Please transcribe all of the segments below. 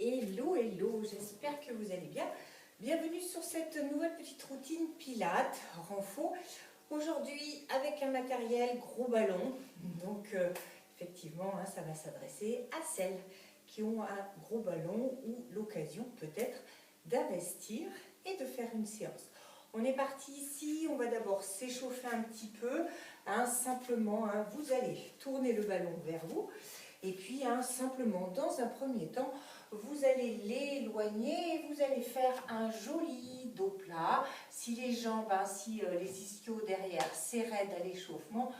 Hello, hello, j'espère que vous allez bien. Bienvenue sur cette nouvelle petite routine Pilates, renfort. Aujourd'hui avec un matériel gros ballon. Donc effectivement, ça va s'adresser à celles qui ont un gros ballon ou l'occasion peut-être d'investir et de faire une séance. On est parti ici, on va d'abord s'échauffer un petit peu. Simplement, vous allez tourner le ballon vers vous. Et puis, simplement, dans un premier temps, vous allez l'éloigner et vous allez faire un joli dos plat. Si les jambes, si les ischios derrière, c'est raide à l'échauffement,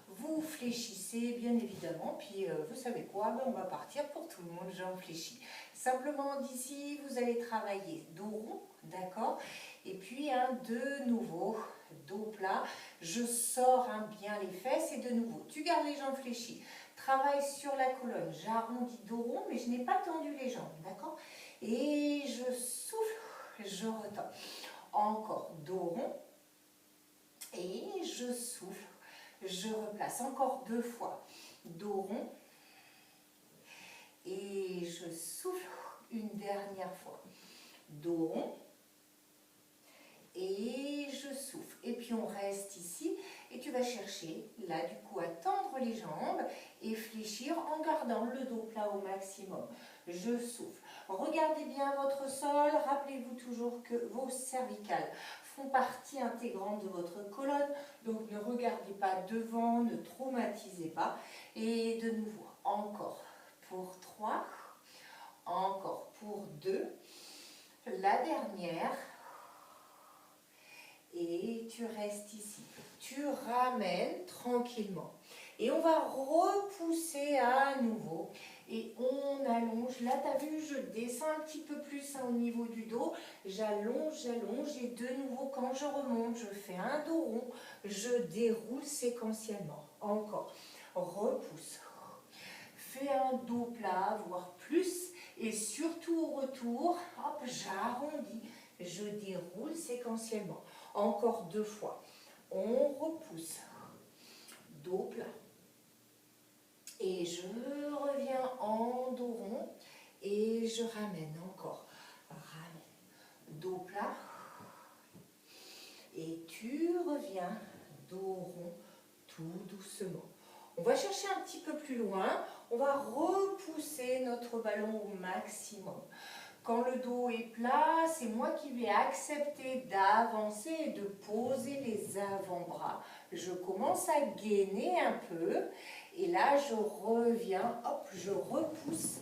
vous fléchissez bien évidemment. Puis, vous savez quoi, on va partir pour tout le monde, jambes fléchies. Simplement, d'ici, vous allez travailler dos rond, d'accord? Et puis, de nouveau, dos plat. Je sors bien les fesses et de nouveau, tu gardes les jambes fléchies. Travaille sur la colonne, j'arrondis dos rond, mais je n'ai pas tendu les jambes, d'accord? Et je souffle, je retends. Encore dos rond, et je souffle, je replace. Encore 2 fois, dos rond, et je souffle une dernière fois. Dos rond, et je souffle. Et puis on reste ici, et tu vas chercher, là du coup, à tendre les jambes et fléchir en gardant le dos plat au maximum. Je souffle. Regardez bien votre sol, rappelez-vous toujours que vos cervicales font partie intégrante de votre colonne, donc ne regardez pas devant, ne traumatisez pas. Et de nouveau, encore pour 3, encore pour 2, la dernière. Et tu restes ici. Tu ramènes tranquillement. Et on va repousser à nouveau. Et on allonge. Là, tu as vu, je descends un petit peu plus au niveau du dos. J'allonge, j'allonge. Et de nouveau, quand je remonte, je fais un dos rond. Je déroule séquentiellement. Encore. Repousse. Fais un dos plat, voire plus. Et surtout au retour, hop, j'arrondis. Je déroule séquentiellement. Encore 2 fois. On repousse. Dos plat. Et je reviens en dos rond. Et je ramène encore. Ramène. Dos plat. Et tu reviens. Dos rond. Tout doucement. On va chercher un petit peu plus loin. On va repousser notre ballon au maximum. Quand le dos est plat, c'est moi qui vais accepter d'avancer et de poser les avant-bras. Je commence à gainer un peu et là je reviens, hop, je repousse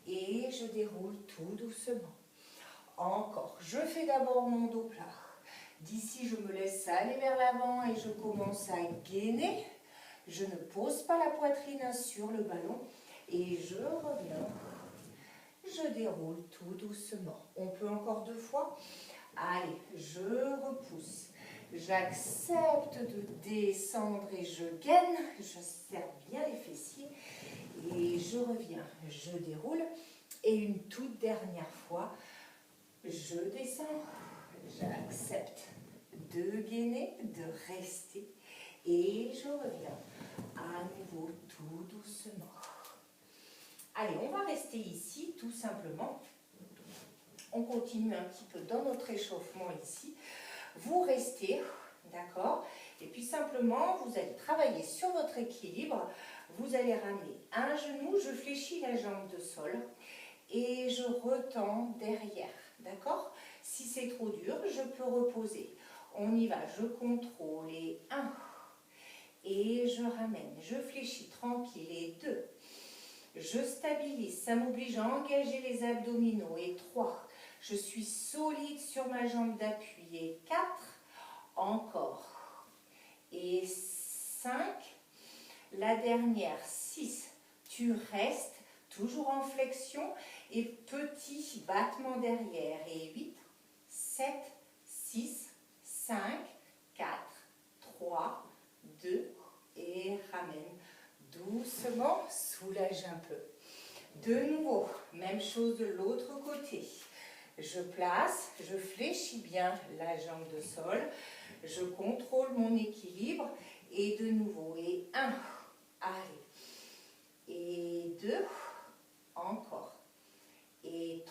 et je déroule tout doucement. Encore, je fais d'abord mon dos plat. D'ici, je me laisse aller vers l'avant et je commence à gainer. Je ne pose pas la poitrine sur le ballon et je reviens. Je déroule tout doucement. On peut encore 2 fois. Allez, je repousse. J'accepte de descendre et je gaine. Je serre bien les fessiers. Et je reviens. Je déroule. Et une toute dernière fois, je descends. J'accepte de gainer, de rester. Et je reviens à nouveau tout doucement. Allez, on va rester ici, tout simplement. On continue un petit peu dans notre échauffement ici. Vous restez, d'accord? Et puis simplement, vous allez travailler sur votre équilibre. Vous allez ramener un genou, je fléchis la jambe de sol et je retends derrière, d'accord? Si c'est trop dur, je peux reposer. On y va, je contrôle et 1. Et je ramène, je fléchis tranquille et 2. Je stabilise, ça m'oblige à engager les abdominaux. Et 3, je suis solide sur ma jambe d'appui. Et 4, encore. Et 5, la dernière, 6. Tu restes toujours en flexion et petit battement derrière. Et 8, 7, 6, 5, 4, 3, 2 et ramène. Doucement, soulage un peu. De nouveau, même chose de l'autre côté. Je place, je fléchis bien la jambe de sol. Je contrôle mon équilibre. Et de nouveau, et 1, allez. Et 2, encore. Et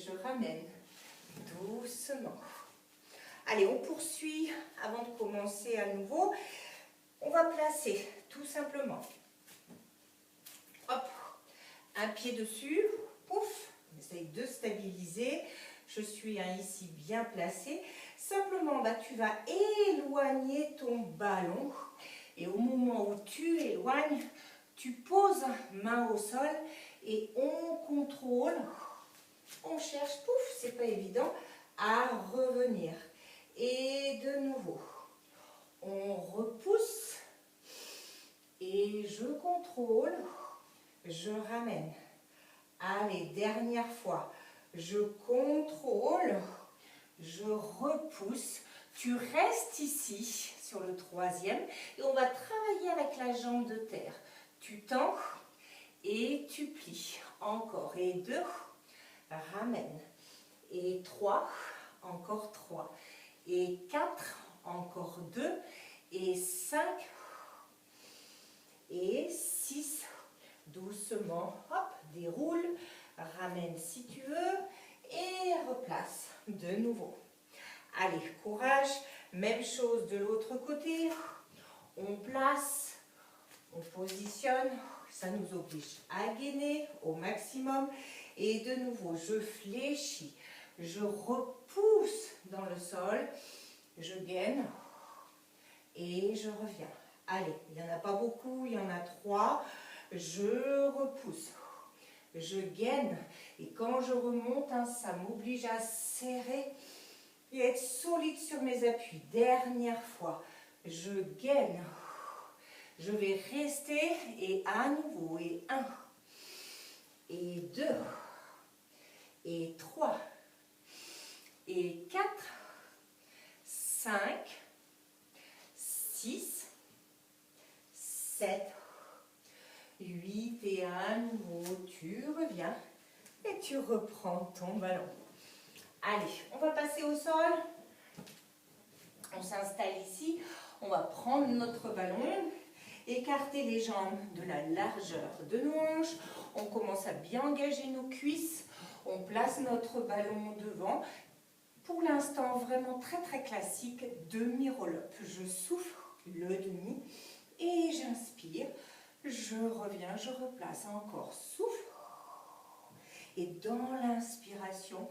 je ramène doucement. Allez, on poursuit avant de commencer à nouveau. On va placer tout simplement, hop, un pied dessus, pouf, on essaye de stabiliser. Je suis ici bien placée. Simplement, tu vas éloigner ton ballon et au moment où tu éloignes, tu poses main au sol et on contrôle, on cherche, pouf, c'est pas évident, à revenir. Et de nouveau, on repousse et je contrôle, je ramène. Allez, dernière fois, je contrôle, je repousse. Tu restes ici sur le troisième et on va travailler avec la jambe de terre. Tu tends et tu plies. Encore. Et 2, ramène. Et 3, encore 3. Et 4, encore 2. Et 5. Et 6. Doucement, hop, déroule. Ramène si tu veux. Et replace de nouveau. Allez, courage. Même chose de l'autre côté. On place, on positionne. Ça nous oblige à gainer au maximum. Et de nouveau, je fléchis. Je repousse dans le sol. Je gaine. Et je reviens. Allez, il n'y en a pas beaucoup, il y en a 3. Je repousse. Je gaine. Et quand je remonte, ça m'oblige à serrer et être solide sur mes appuis. Dernière fois. Je gaine. Je vais rester et à nouveau. Et 1. Et 2. Et 3. Et 4. 5. 6. 7. 8. Et à nouveau, tu reviens. Et tu reprends ton ballon. Allez, on va passer au sol. On s'installe ici. On va prendre notre ballon, écarter les jambes de la largeur de nos hanches. On commence à bien engager nos cuisses. On place notre ballon devant. Pour l'instant, vraiment très très classique, demi-roll-up. Je souffle le demi et j'inspire. Je reviens, je replace encore. Souffle. Et dans l'inspiration,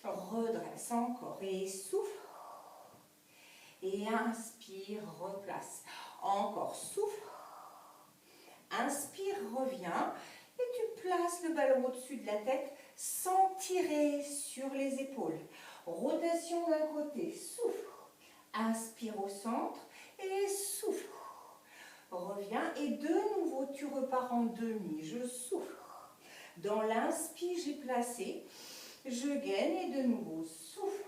redresse encore et souffle. Et inspire, replace. Encore, souffle. Inspire, reviens. Et tu places le ballon au-dessus de la tête sans tirer sur les épaules. Rotation d'un côté, souffle. Inspire au centre et souffle. Reviens et de nouveau tu repars en demi. Je souffle. Dans l'inspire, j'ai placé. Je gaine et de nouveau souffle.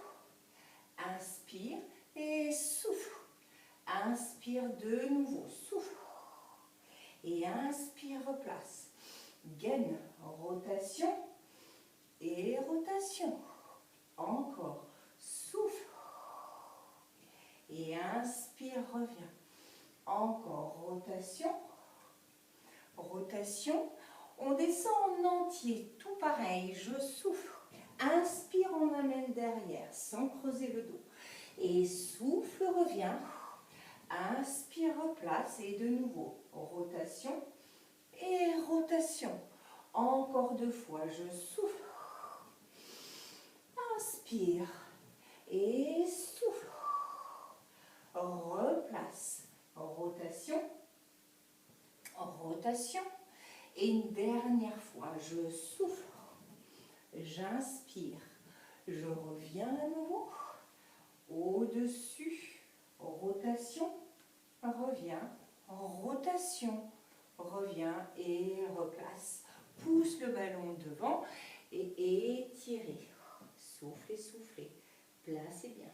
Inspire et souffle. Inspire de nouveau, souffle. Et inspire, replace. Gaine, rotation et rotation. Encore, souffle. Et inspire, reviens. Encore, rotation. Rotation. On descend en entier, tout pareil, je souffle. Inspire, on amène derrière, sans creuser le dos. Et souffle, reviens. Inspire, replace. Et de nouveau, rotation et rotation. Encore 2 fois, je souffle. Inspire et souffle. Replace. Rotation. Rotation. Et une dernière fois, je souffle. J'inspire. Je reviens à nouveau. Au-dessus. Rotation. Reviens. Rotation. Reviens et replace. Pousse le ballon devant et étirez. Soufflez, soufflez. Placez bien.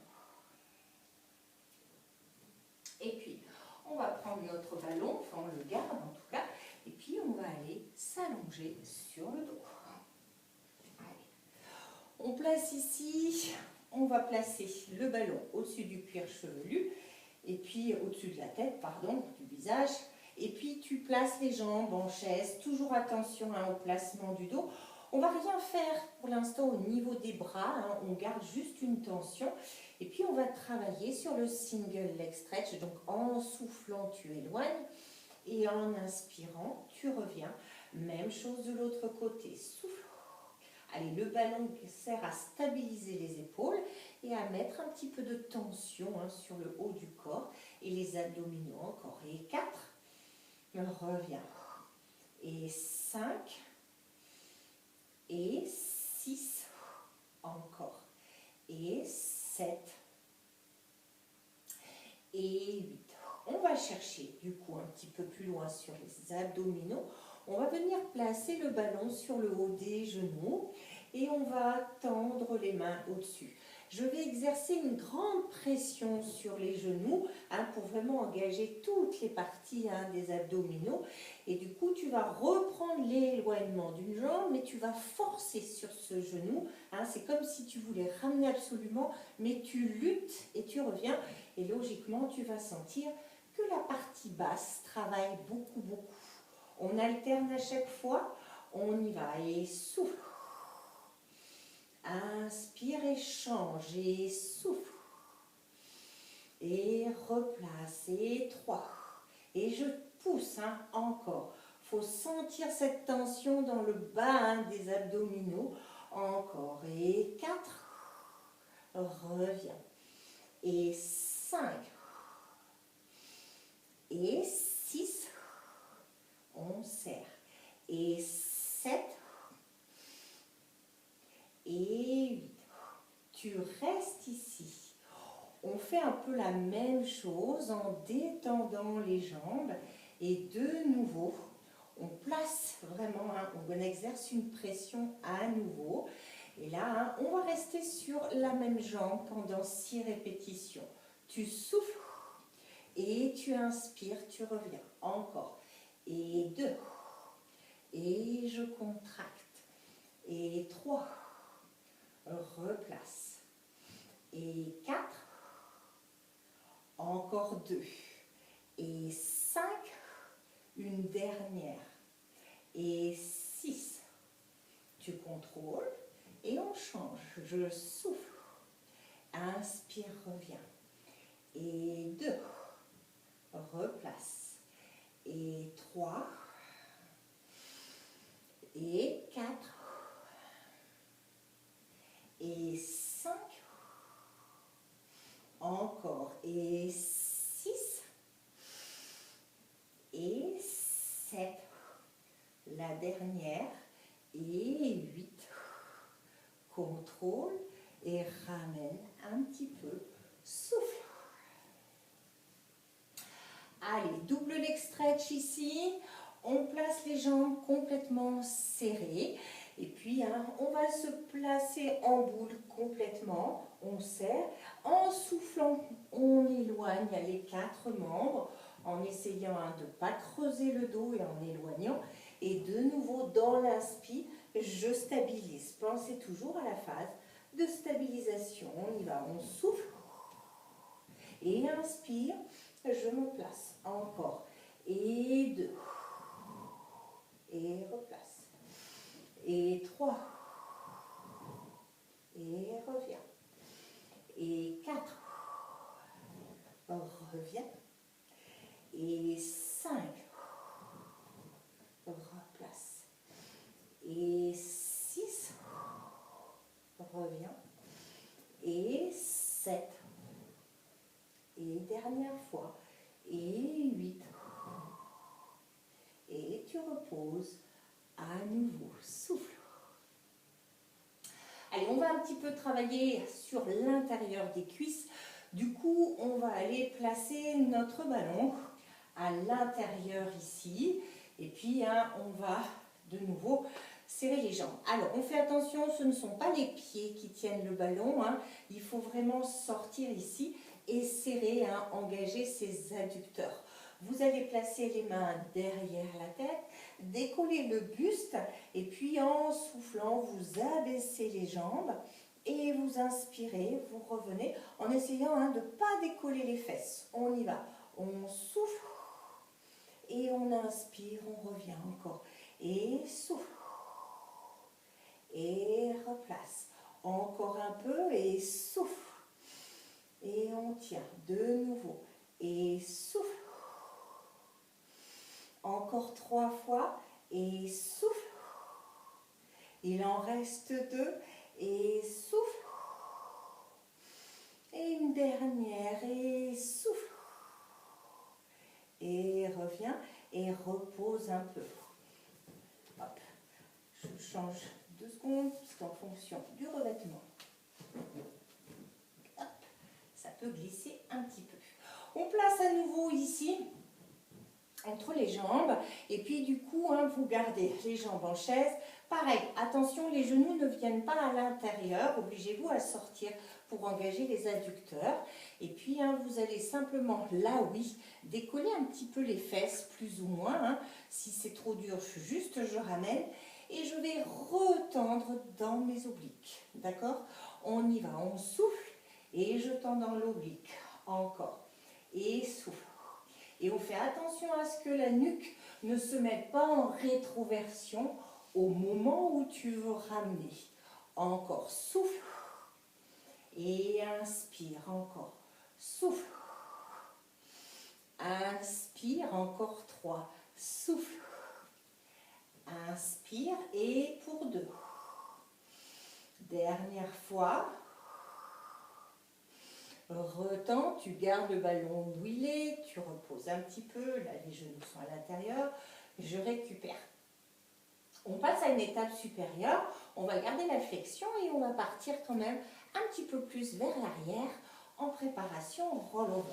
Et puis, on va prendre notre ballon, enfin on le garde en tout cas, et puis on va aller s'allonger sur le dos. Allez. On place ici, on va placer le ballon au-dessus du cuir chevelu, et puis au-dessus de la tête, pardon, du visage. Et puis tu places les jambes en chaise, toujours attention au placement du dos. On va rien faire pour l'instant au niveau des bras, hein. On garde juste une tension. Et puis on va travailler sur le single leg stretch. Donc en soufflant, tu éloignes. Et en inspirant, tu reviens. Même chose de l'autre côté. Souffle. Allez, le ballon sert à stabiliser les épaules et à mettre un petit peu de tension, hein, sur le haut du corps et les abdominaux encore. Et 4, reviens. Et 5, et 6, encore. Et 7, et 8. On va chercher du coup un petit peu plus loin sur les abdominaux. On va venir placer le ballon sur le haut des genoux et on va tendre les mains au-dessus. Je vais exercer une grande pression sur les genoux, hein, pour vraiment engager toutes les parties, hein, des abdominaux. Et du coup, tu vas reprendre l'éloignement d'une jambe, mais tu vas forcer sur ce genou. Hein, c'est comme si tu voulais ramener absolument, mais tu luttes et tu reviens. Et logiquement, tu vas sentir que la partie basse travaille beaucoup, beaucoup. On alterne à chaque fois, on y va et souffle. Inspire et change et souffle. Et replace et 3. Et je pousse, hein, encore. Il faut sentir cette tension dans le bas, hein, des abdominaux. Encore et 4. Reviens. Et 5. Et 6. On serre. Et 7. Et 8. Tu restes ici. On fait un peu la même chose en détendant les jambes. Et de nouveau, on place vraiment, hein, on exerce une pression à nouveau. Et là, hein, on va rester sur la même jambe pendant 6 répétitions. Tu souffles et tu inspires, tu reviens. Encore. Et 2. Et je contracte. Et 3. Replace. Et 4. Encore 2. Et 5. Une dernière. Et 6. Tu contrôles. Et on change. Je souffle. Inspire, reviens. Et 2. Replace. Et 3. Et 4. Et 5. Encore. Et 6. Et 7. La dernière. Et 8. Contrôle. Et ramène un petit peu. Souffle. Allez, double leg stretch ici. On place les jambes complètement serrées. Et puis, hein, on va se placer en boule complètement. On serre. En soufflant, on éloigne les 4 membres. En essayant, hein, de ne pas creuser le dos et en éloignant. Et de nouveau, dans l'inspire, je stabilise. Pensez toujours à la phase de stabilisation. On y va, on souffle. Et inspire, je me place. Encore. Et 2. Et replace. Et 3. Et reviens. Et 4. Reviens. Et 5. Replace. Et 6. Reviens. Et 7. Et dernière fois. Et 8. Et tu reposes à nouveau. Souffle. Allez, on va un petit peu travailler sur l'intérieur des cuisses. Du coup, on va aller placer notre ballon à l'intérieur ici. Et puis, hein, on va de nouveau serrer les jambes. Alors, on fait attention, ce ne sont pas les pieds qui tiennent le ballon. Hein. Il faut vraiment sortir ici et serrer, hein, engager ses adducteurs. Vous allez placer les mains derrière la tête, décoller le buste et puis en soufflant, vous abaissez les jambes et vous inspirez, vous revenez en essayant, hein, de ne pas décoller les fesses. On y va. On souffle et on inspire, on revient encore. Et souffle. et replace. Encore un peu et souffle. Et on tient de nouveau et souffle. Encore 3 fois et souffle. Il en reste 2 et souffle. Et une dernière et souffle. Et reviens et repose un peu. Hop, je change 2 secondes, c'est en fonction du revêtement. Hop, ça peut glisser un petit peu. On place à nouveau ici entre les jambes et puis du coup vous gardez les jambes en chaise. Pareil, attention, les genoux ne viennent pas à l'intérieur, obligez-vous à sortir pour engager les adducteurs. Et puis vous allez simplement, là oui, décoller un petit peu les fesses, plus ou moins. Si c'est trop dur, juste je ramène et je vais retendre dans mes obliques. D'accord? On y va, on souffle et je tends dans l'oblique. Encore. Et souffle. Et on fait attention à ce que la nuque ne se mette pas en rétroversion au moment où tu veux ramener. Encore, souffle. Et inspire, encore. Souffle. Inspire, encore 3. Souffle. Inspire et pour 2. Dernière fois. Retends, tu gardes le ballon où il est, tu reposes un petit peu, là les genoux sont à l'intérieur, je récupère. On passe à une étape supérieure, on va garder la flexion et on va partir quand même un petit peu plus vers l'arrière en préparation rollover.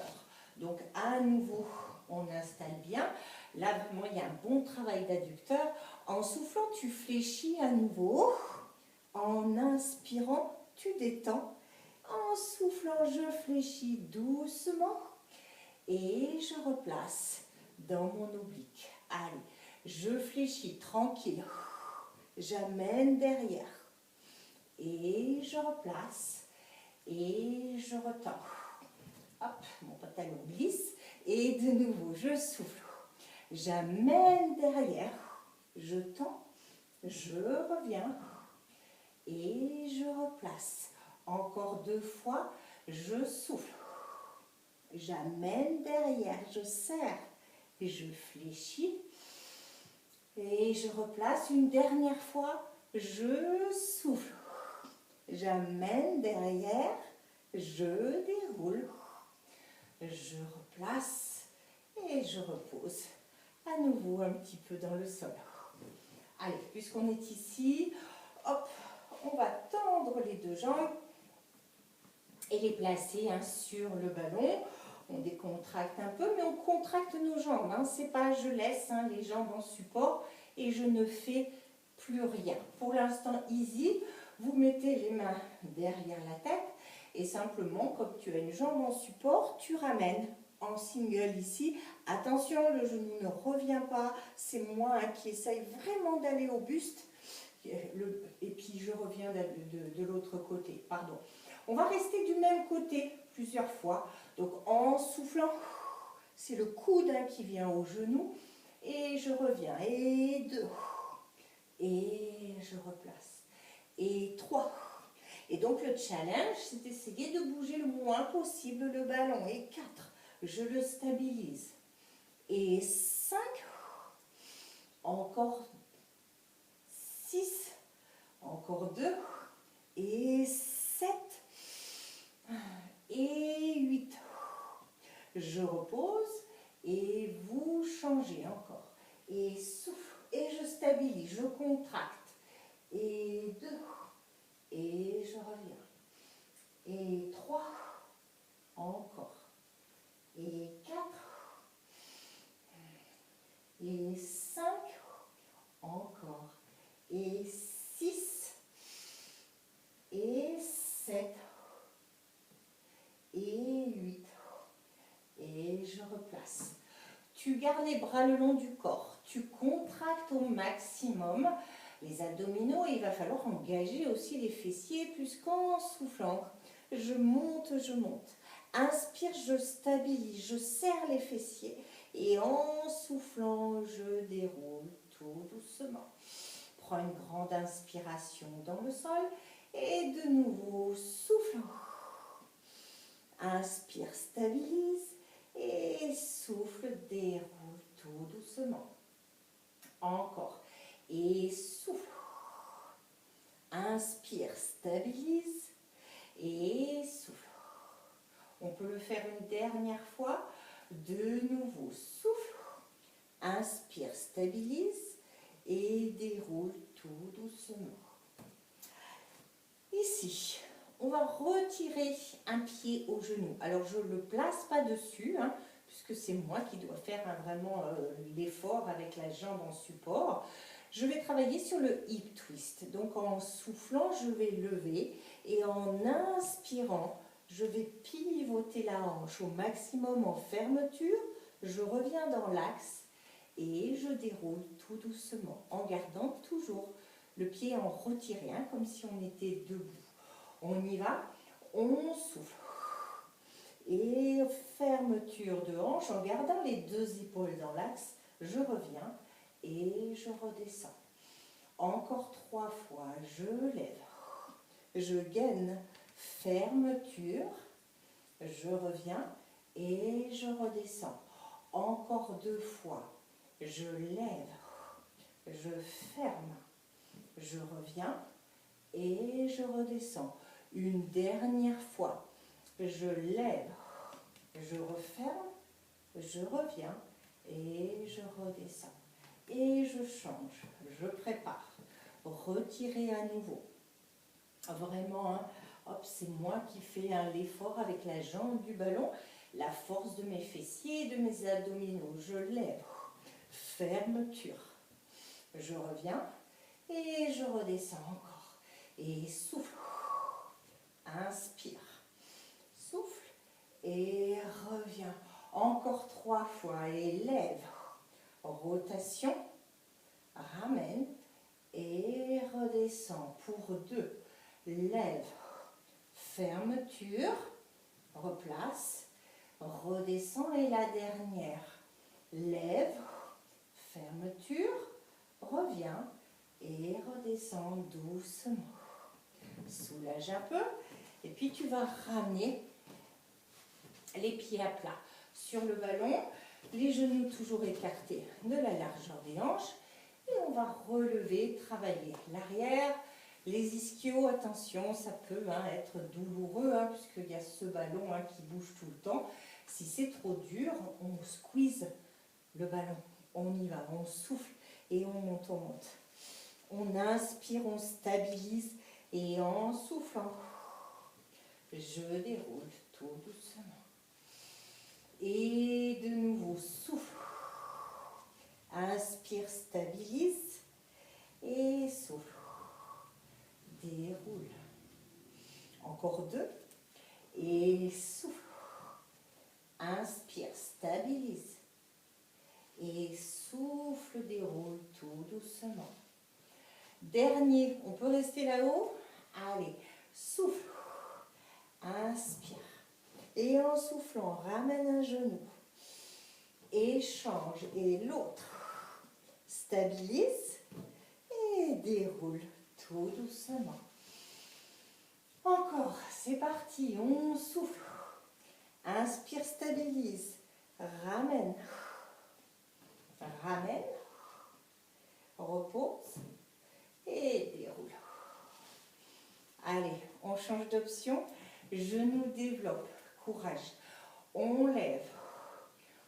Donc à nouveau, on installe bien. Là vraiment, il y a un bon travail d'adducteur. En soufflant, tu fléchis à nouveau. En inspirant, tu détends. En soufflant, je fléchis doucement et je replace dans mon oblique. Allez, je fléchis tranquille. J'amène derrière et je replace et je retends. Hop, mon pantalon glisse et de nouveau, je souffle. J'amène derrière, je tends, je reviens et je replace. Encore 2 fois, je souffle. J'amène derrière, je serre, et je fléchis. Et je replace une dernière fois, je souffle. J'amène derrière, je déroule. Je replace et je repose. À nouveau un petit peu dans le sol. Allez, puisqu'on est ici, hop, on va tendre les 2 jambes et les placer sur le ballon. On décontracte un peu, mais on contracte nos jambes. C'est pas je laisse les jambes en support et je ne fais plus rien. Pour l'instant, easy. Vous mettez les mains derrière la tête et simplement, comme tu as une jambe en support, tu ramènes en single ici. Attention, le genou ne revient pas. C'est moi qui essaye vraiment d'aller au buste. Et puis je reviens de l'autre côté. Pardon. On va rester du même côté plusieurs fois. Donc en soufflant, c'est le coude qui vient au genou. Et je reviens. Et 2. Et je replace. Et 3. Et donc le challenge, c'est d'essayer de bouger le moins possible le ballon. Et 4. Je le stabilise. Et 5. Encore 6. Encore 2. Et 7. Et 8. Je repose et vous changez encore. Et souffle. Et je stabilise. Je contracte. Et 2. Et je reviens. Et 3. Encore. Et 4. Et 5. Encore. Et 6. Et 7. Et 8. Et je replace. Tu gardes les bras le long du corps. Tu contractes au maximum les abdominaux et il va falloir engager aussi les fessiers puisqu'en soufflant, je monte, je monte. Inspire, je stabilise, je serre les fessiers et en soufflant, je déroule tout doucement. prend une grande inspiration dans le sol et de nouveau souffle. Inspire, stabilise et souffle, déroule tout doucement. Encore. Et souffle. Inspire, stabilise et souffle. On peut le faire une dernière fois. De nouveau, souffle. Inspire, stabilise et déroule tout doucement. Ici, on va retirer un pied au genou. Alors, je ne le place pas dessus, puisque c'est moi qui dois faire vraiment l'effort avec la jambe en support. Je vais travailler sur le hip twist. Donc, en soufflant, je vais lever et en inspirant, je vais pivoter la hanche au maximum en fermeture. Je reviens dans l'axe et je déroule tout doucement en gardant toujours le pied en retiré, comme si on était debout. On y va, on souffle. Et fermeture de hanche en gardant les deux épaules dans l'axe. Je reviens et je redescends. Encore 3 fois, je lève. Je gaine, fermeture. Je reviens et je redescends. Encore 2 fois. Je lève, je ferme, je reviens et je redescends. Une dernière fois. Je lève, je referme, je reviens et je redescends. Et je change, je prépare. Retirer à nouveau. Vraiment, hop, c'est moi qui fais l'effort avec la jambe du ballon. La force de mes fessiers et de mes abdominaux. Je lève, fermeture. Je reviens et je redescends encore. Et souffle. Inspire. Souffle et reviens. Encore 3 fois et lève. Rotation. Ramène et redescends pour 2. Lève. Fermeture. Replace. Redescends et la dernière. Lève. Fermeture. Reviens et redescends doucement. Soulage un peu. Et puis tu vas ramener les pieds à plat sur le ballon. Les genoux toujours écartés de la largeur des hanches. Et on va relever, travailler l'arrière. Les ischios, attention, ça peut être douloureux puisqu'il y a ce ballon qui bouge tout le temps. Si c'est trop dur, on squeeze le ballon. On y va, on souffle et on monte, on monte. On inspire, on stabilise et en soufflant, je déroule tout doucement. Et de nouveau, souffle. Inspire, stabilise et souffle. Déroule. Encore 2. Et souffle. Inspire, stabilise. Et souffle, déroule tout doucement. Dernier, on peut rester là-haut. Allez, souffle. Inspire. Et en soufflant, ramène un genou. Échange. Et l'autre. Stabilise. Et déroule tout doucement. Encore, c'est parti. On souffle. Inspire, stabilise. Ramène. Ramène. Repose. Et déroule. Allez, on change d'option. Genou développe. Courage. On lève.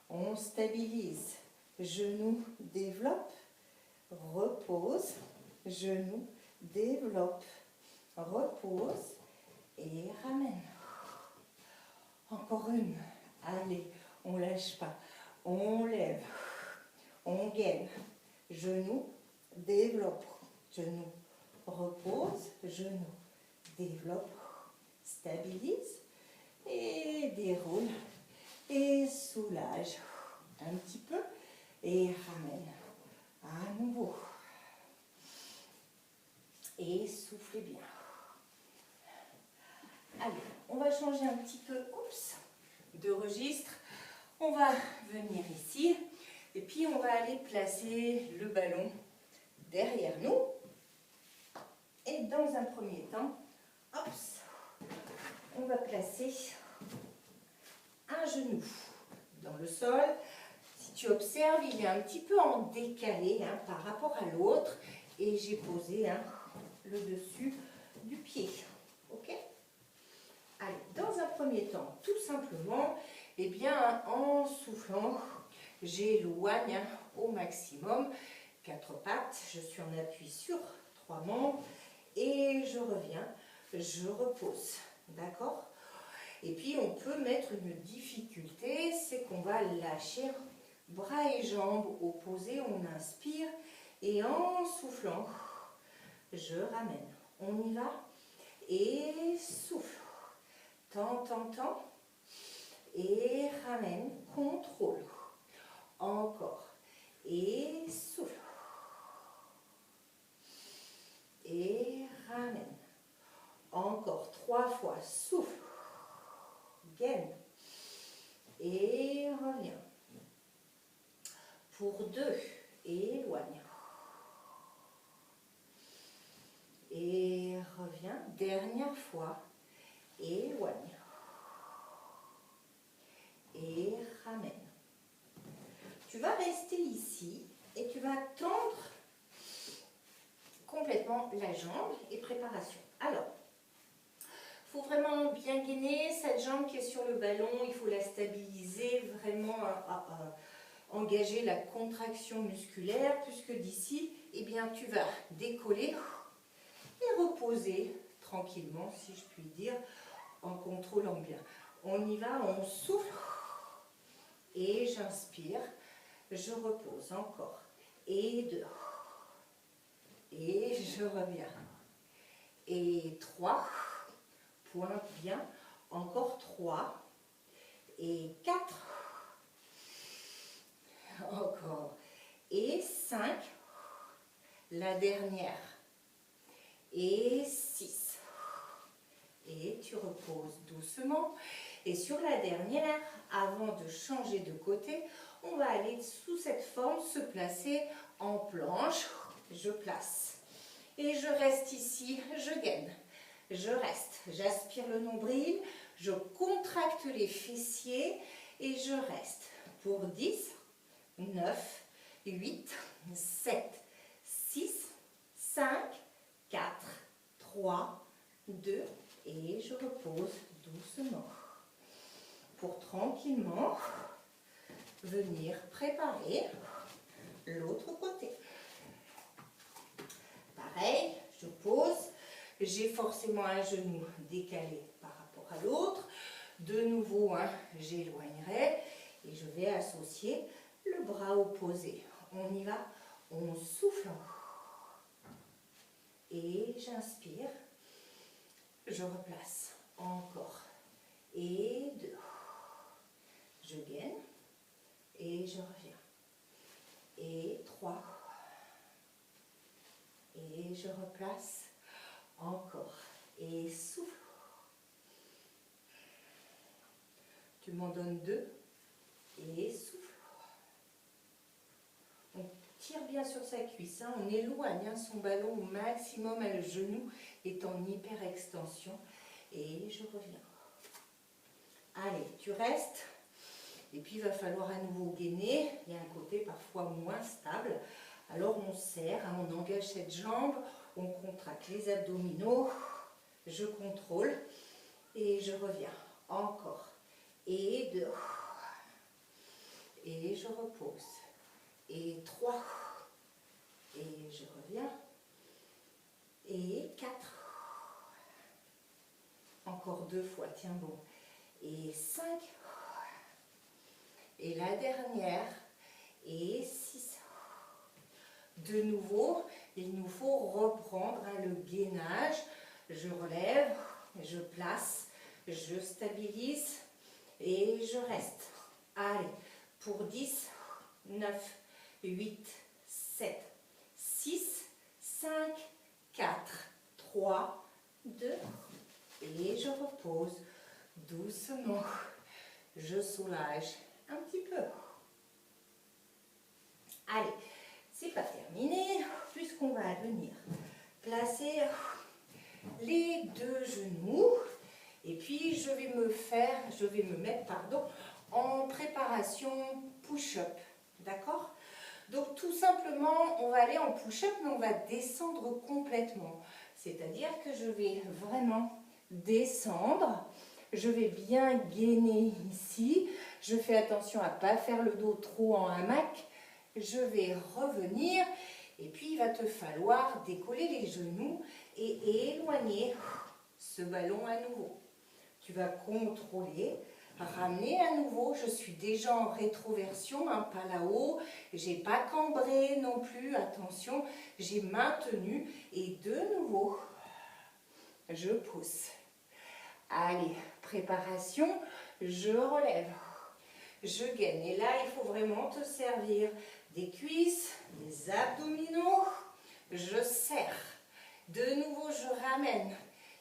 On stabilise. Genou développe. Repose. Genou développe. Repose. Et ramène. Encore une. Allez, on lâche pas. On lève. On gaine. Genou développe. Genou repose. Genou développe. Stabilise. Et déroule. Et soulage. Un petit peu. Et ramène. À nouveau. Et soufflez bien. Allez, on va changer un petit peu de registre. On va venir ici. Et puis, on va aller placer le ballon derrière nous. Et dans un premier temps, hop, on va placer un genou dans le sol. Si tu observes, il est un petit peu en décalé par rapport à l'autre. Et j'ai posé le dessus du pied. Ok? Allez, dans un premier temps, tout simplement, eh bien, en soufflant, j'éloigne au maximum 4 pattes. Je suis en appui sur 3 membres et je reviens, je repose. D'accord? Et puis, on peut mettre une difficulté, c'est qu'on va lâcher bras et jambes opposés. On inspire et en soufflant, je ramène. On y va et souffle. Tends. Et ramène, contrôle. Encore. Et souffle. Et ramène. Encore 3 fois. Souffle. Gaine. Et reviens. Pour 2. Éloigne. Et reviens. Dernière fois. Éloigne. Et ramène. Tu vas rester ici et tu vas tendre complètement la jambe et préparation. Alors, il faut vraiment bien gainer cette jambe qui est sur le ballon, il faut la stabiliser, vraiment engager la contraction musculaire, puisque d'ici, eh bien, tu vas décoller et reposer tranquillement, si je puis dire, en contrôlant bien. On y va, on souffle et j'inspire, je repose encore. Et 2. Et je reviens. Et 3. Pointe bien. Encore 3. Et 4. Encore. Et 5. La dernière. Et 6. Et tu reposes doucement. Et sur la dernière, avant de changer de côté, on va aller sous cette forme, se placer en planche. Je place. Et je reste ici, je gaine. Je reste. J'aspire le nombril, je contracte les fessiers et je reste. Pour 10, 9, 8, 7, 6, 5, 4, 3, 2 et je repose doucement. Pour tranquillement venir préparer l'autre côté. Pareil, je pose, j'ai forcément un genou décalé par rapport à l'autre. De nouveau, j'éloignerai et je vais associer le bras opposé. On y va, on souffle et j'inspire, je replace encore et 2. Je gaine et je reviens. Et 3. Et je replace encore. Et souffle. Tu m'en donnes 2. Et souffle. On tire bien sur sa cuisse. On éloigne son ballon au maximum. Le genou est en hyper extension. Et je reviens. Allez, tu restes. Et puis, il va falloir à nouveau gainer. Il y a un côté parfois moins stable. Alors, on serre, on engage cette jambe, on contracte les abdominaux. Je contrôle et je reviens. Encore. Et 2. Et je repose. Et 3. Et je reviens. Et 4. Encore 2 fois, tiens bon. Et 5. Et la dernière, et 6. De nouveau, il nous faut reprendre le gainage. Je relève, je place, je stabilise et je reste. Allez, pour 10, 9, 8, 7, 6, 5, 4, 3, 2. Et je repose doucement. Je soulage un petit peu. Allez, c'est pas terminé, puisqu'on va venir placer les deux genoux. Et puis, je vais me mettre, en préparation push-up. D'accord? Donc, tout simplement, on va aller en push-up, mais on va descendre complètement. C'est-à-dire que je vais vraiment descendre. Je vais bien gainer ici. Je fais attention à ne pas faire le dos trop en hamac. Je vais revenir. Et puis, il va te falloir décoller les genoux et éloigner ce ballon à nouveau. Tu vas contrôler, ramener à nouveau. Je suis déjà en rétroversion, pas là-haut. J'ai pas cambré non plus, attention. J'ai maintenu et de nouveau, je pousse. Allez, préparation, je relève. Je gaine. Et là, il faut vraiment te servir des cuisses, des abdominaux. Je serre. De nouveau, je ramène.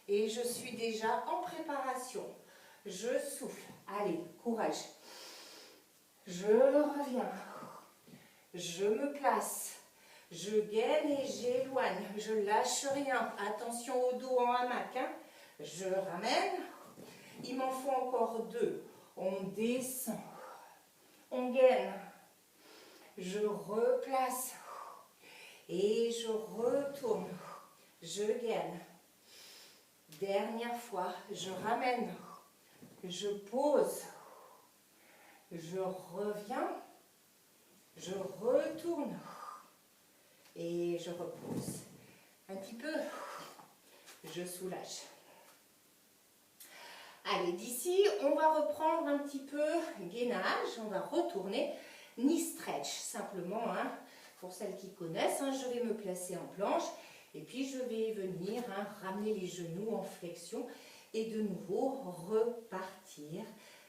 Et je suis déjà en préparation. Je souffle. Allez, courage. Je reviens. Je me place. Je gaine et j'éloigne. Je lâche rien. Attention au dos en hamac. Je ramène. Il m'en faut encore 2. On descend. On gaine. Je replace. Et je retourne. Je gaine. Dernière fois, je ramène, je pose, je reviens, je retourne et je repose. Un petit peu, je soulage. Allez, d'ici, on va reprendre un petit peu gainage, on va retourner knee stretch, simplement, pour celles qui connaissent, je vais me placer en planche. Et puis, je vais venir ramener les genoux en flexion et de nouveau repartir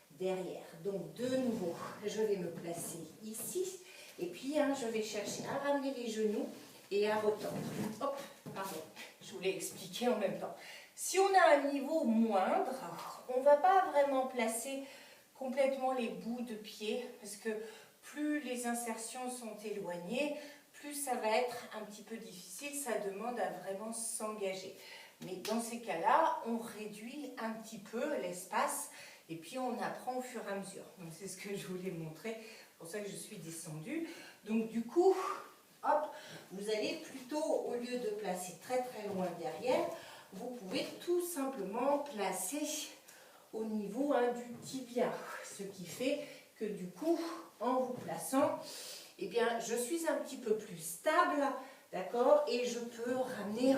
derrière. Donc, de nouveau, je vais me placer ici. Et puis, je vais chercher à ramener les genoux et à retendre. Hop, pardon, je voulais expliquer en même temps. Si on a un niveau moindre, on ne va pas vraiment placer complètement les bouts de pied parce que plus les insertions sont éloignées, plus ça va être un petit peu difficile, ça demande à vraiment s'engager. Mais dans ces cas-là, on réduit un petit peu l'espace et puis on apprend au fur et à mesure. Donc c'est ce que je voulais montrer, c'est pour ça que je suis descendue. Donc du coup, hop, vous allez plutôt, au lieu de placer très très loin derrière, vous pouvez tout simplement placer au niveau du tibia. Ce qui fait que du coup, en vous plaçant, eh bien, je suis un petit peu plus stable, d'accord, et je peux ramener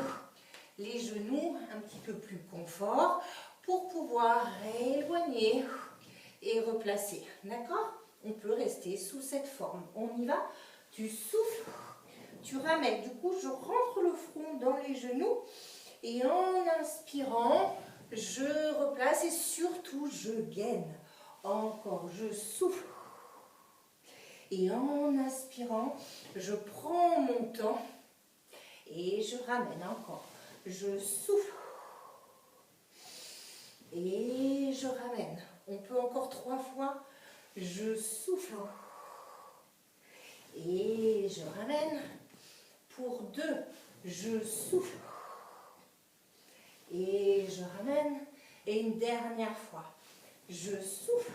les genoux un petit peu plus confort pour pouvoir éloigner et replacer, d'accord? On peut rester sous cette forme. On y va? Tu souffles, tu ramènes. Du coup, je rentre le front dans les genoux et en inspirant, je replace et surtout, je gaine. Encore, je souffle. Et en inspirant, je prends mon temps et je ramène encore. Je souffle. Et je ramène. On peut encore 3 fois. Je souffle. Et je ramène. Pour 2, je souffle. Et je ramène. Et une dernière fois. Je souffle.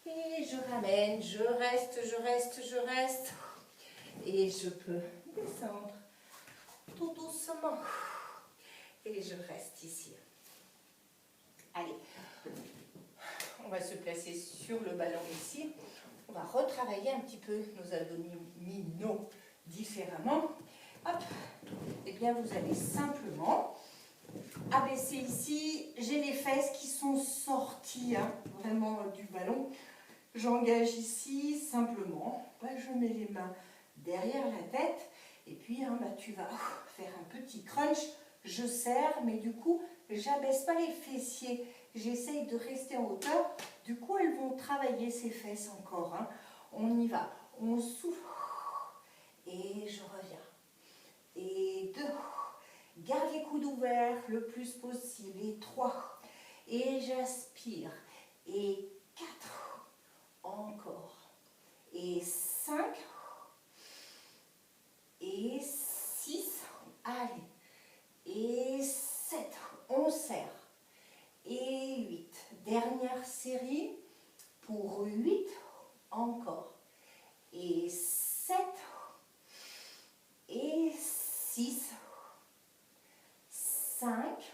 Et je ramène, je reste, je reste, je reste. Et je peux descendre tout doucement. Et je reste ici. Allez, on va se placer sur le ballon ici. On va retravailler un petit peu nos abdominaux différemment. Hop, et bien vous allez simplement abaisser ici. J'ai les fesses qui sont sorties vraiment du ballon. J'engage ici simplement, je mets les mains derrière la tête et puis tu vas faire un petit crunch, je serre mais du coup j'abaisse pas les fessiers, j'essaye de rester en hauteur, du coup elles vont travailler ces fesses encore, on y va, on souffle et je reviens et 2, garde les coudes ouverts le plus possible et 3 et j'aspire et 4 encore, et 5, et 6, allez, et 8, encore. Et 7, et 6, 5,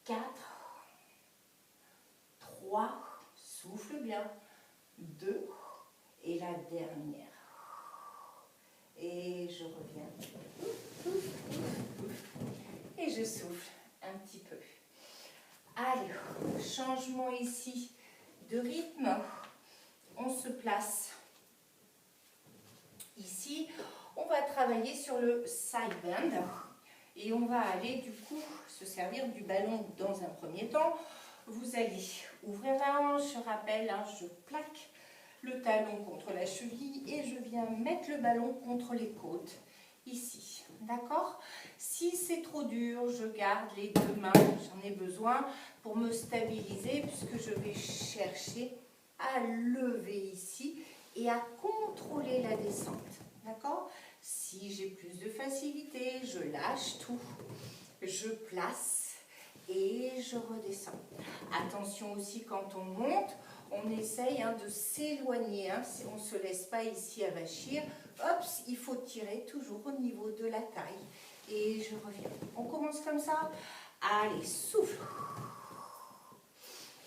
4, 3, souffle bien, 2, et la dernière. Et je reviens. Et je souffle un petit peu. Allez, changement ici de rythme. On se place ici. On va travailler sur le side bend. Et on va aller du coup se servir du ballon dans un premier temps. Vous allez ouvrir la hanche, je rappelle, hein, je plaque le talon contre la cheville et je viens mettre le ballon contre les côtes, ici, d'accord? Si c'est trop dur, je garde les deux mains, j'en ai besoin pour me stabiliser puisque je vais chercher à lever ici et à contrôler la descente, d'accord? Si j'ai plus de facilité, je lâche tout, je place et je redescends. Attention aussi quand on monte, on essaye de s'éloigner, on ne se laisse pas ici avachir. Hop, il faut tirer toujours au niveau de la taille. Et je reviens. On commence comme ça. Allez, souffle.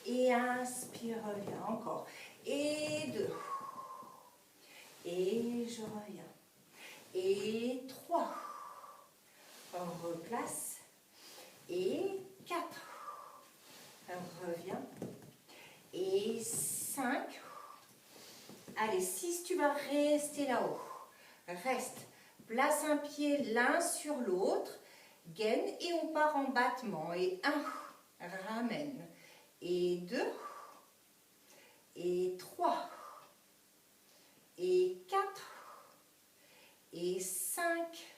Et inspire, reviens encore. Et 2. Et je reviens. Et 3. On replace. Et 4. On revient. Et 5. Allez, 6, tu vas rester là-haut. Reste. Place un pied l'un sur l'autre. Gaine et on part en battement. Et 1. Ramène. Et 2. Et 3. Et 4. Et 5.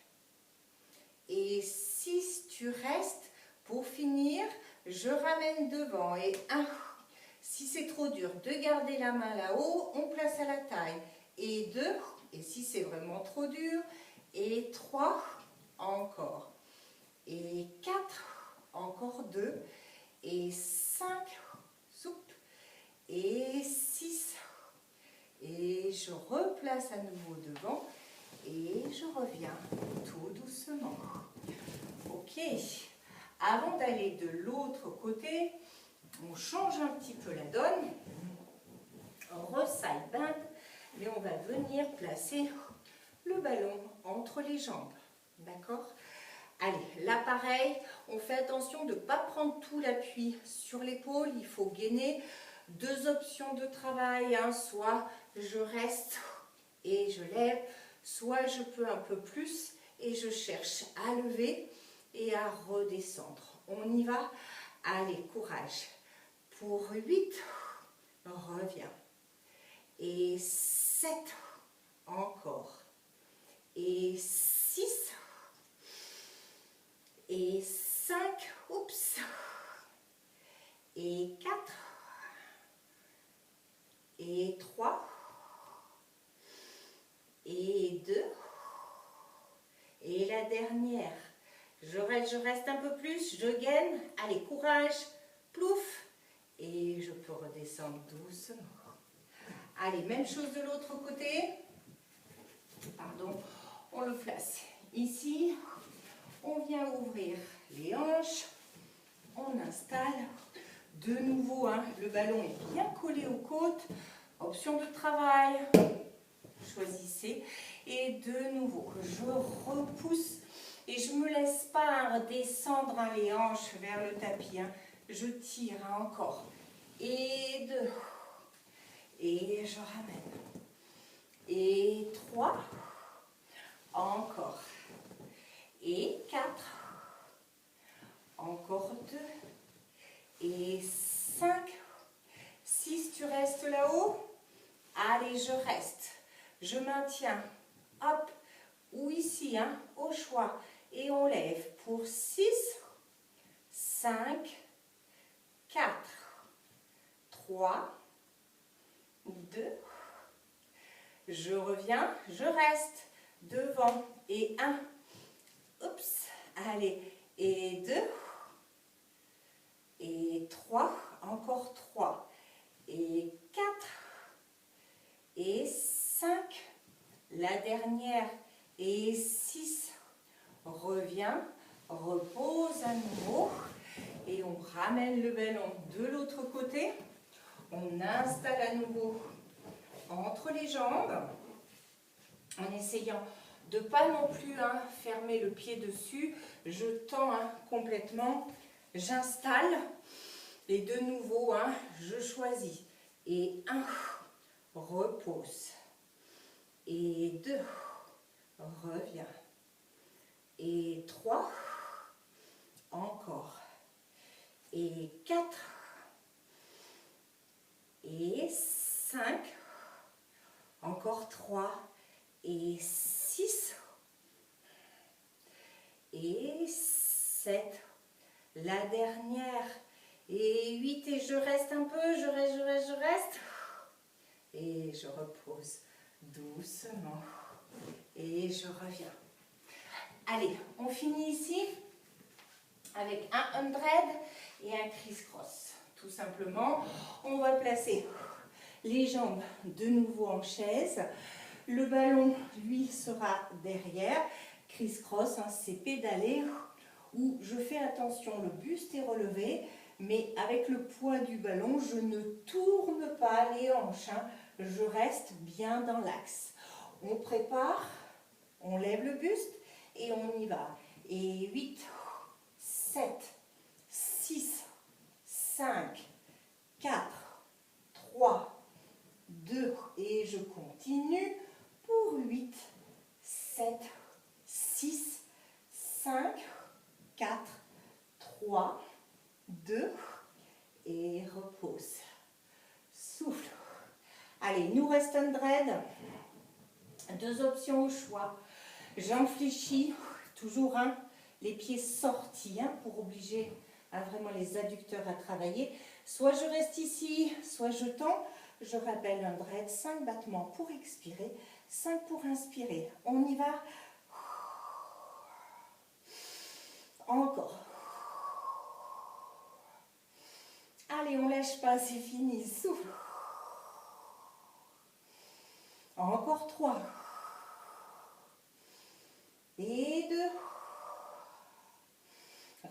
Et 6. Tu restes. Pour finir, je ramène devant. Et 1. Si c'est trop dur de garder la main là-haut, on place à la taille. Et 2, et si c'est vraiment trop dur, et 3, encore. Et 4, encore 2, et 5, soupe, et 6. Et je replace à nouveau devant, et je reviens tout doucement. Ok, avant d'aller de l'autre côté, on change un petit peu la donne, on re-side bend, mais on va venir placer le ballon entre les jambes, d'accord? Allez, là pareil, on fait attention de ne pas prendre tout l'appui sur l'épaule, il faut gainer. 2 options de travail, soit je reste et je lève, soit je peux un peu plus et je cherche à lever et à redescendre. On y va? Allez, courage. Pour 8, reviens. Et 7, encore. Et 6. Et 5, oups. Et 4. Et 3. Et 2. Et la dernière. Je reste un peu plus, je gaine. Allez, courage. Plouf. Et je peux redescendre doucement. Allez, même chose de l'autre côté. Pardon, on le place ici. On vient ouvrir les hanches. On installe. De nouveau, le ballon est bien collé aux côtes. Option de travail. Choisissez. Et de nouveau, je repousse. Et je ne me laisse pas descendre les hanches vers le tapis. Je tire encore. Et 2. Et je ramène. Et 3. Encore. Et 4. Encore 2. Et 5. 6, tu restes là-haut. Allez, je reste. Je maintiens. Hop. Ou ici, au choix. Et on lève pour 6, 5, 4, 3, 2. Je reviens, je reste devant. Et 1. Oups. Allez. Et 2. Et 3. Encore 3. et 4 et 5. La dernière et 6. Reviens, repose à nouveau et on ramène le ballon de l'autre côté. On installe à nouveau entre les jambes en essayant de ne pas non plus fermer le pied dessus. Je tends complètement, j'installe et de nouveau je choisis. Et 1, repose. Et 2, reviens. Et 3, encore. Et 4, et 5, encore 3, et 6, et 7, la dernière, et 8, et je reste un peu, je reste, et je repose doucement, et je reviens. Allez, on finit ici avec un 100 et un criss-cross. Tout simplement, on va placer les jambes de nouveau en chaise. Le ballon, lui, sera derrière. Criss-cross, c'est pédaler où je fais attention, le buste est relevé, mais avec le poids du ballon, je ne tourne pas les hanches. Je reste bien dans l'axe. On prépare, on lève le buste et on y va. Et 8, 7, 6, 5, 4, 3, 2, et je continue pour 8, 7, 6, 5, 4, 3, 2, et repose. Souffle. Allez, il nous reste un dread. 2 options au choix. Jambes fléchies, toujours les pieds sortis pour obliger vraiment les adducteurs à travailler. Soit je reste ici, soit je tends. Je rappelle un dread, 5 battements pour expirer, 5 pour inspirer. On y va. Encore. Allez, on lâche pas, c'est fini. Souffle. Encore 3. Et 2.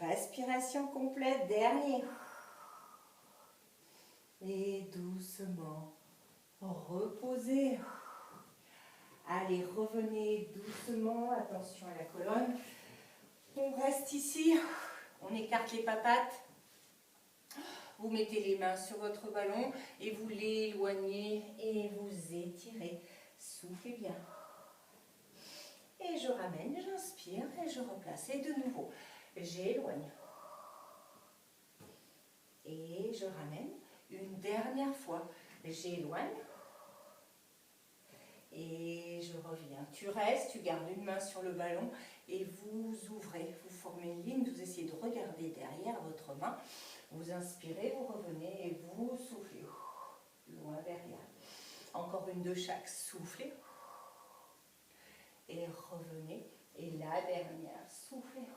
Respiration complète, dernier. Et doucement, reposez. Allez, revenez doucement, attention à la colonne. On reste ici, on écarte les papates. Vous mettez les mains sur votre ballon et vous l'éloignez et vous étirez. Soufflez bien. Et je ramène, j'inspire et je replace. Et de nouveau, j'éloigne. Et je ramène une dernière fois. J'éloigne. Et je reviens. Tu restes, tu gardes une main sur le ballon et vous ouvrez. Vous formez une ligne, vous essayez de regarder derrière votre main. Vous inspirez, vous revenez et vous soufflez. Loin derrière. Encore une de chaque. Soufflez. Et revenez. Et la dernière. Soufflez.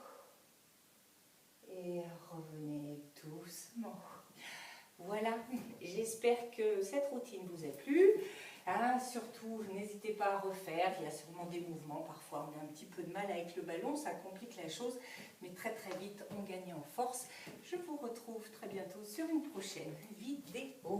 Et revenez doucement. Voilà, j'espère que cette routine vous a plu. Surtout, n'hésitez pas à refaire. Il y a sûrement des mouvements. Parfois, on a un petit peu de mal avec le ballon. Ça complique la chose. Mais très très vite, on gagne en force. Je vous retrouve très bientôt sur une prochaine vidéo.